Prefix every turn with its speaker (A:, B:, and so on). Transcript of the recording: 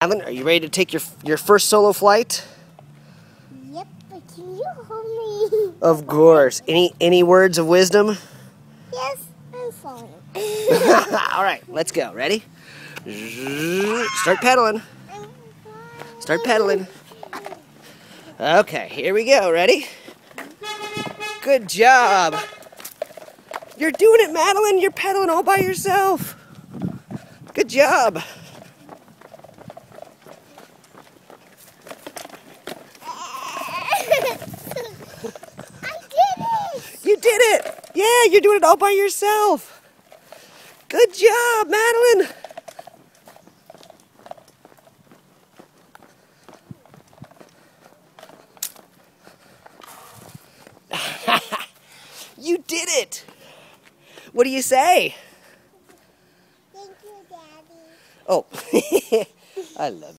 A: Alan, are you ready to take your first solo flight?
B: Yep, but can you hold me?
A: Of course. Any words of wisdom?
B: Yes, I'm fine.
A: All right, let's go. Ready? Start pedaling. Start pedaling. Okay, here we go. Ready? Good job. You're doing it, Madeline. You're pedaling all by yourself. Good job. You did it! Yeah, you're doing it all by yourself. Good job, Madeline. You did it. What do you say?
B: Thank you, Daddy.
A: Oh, I love you.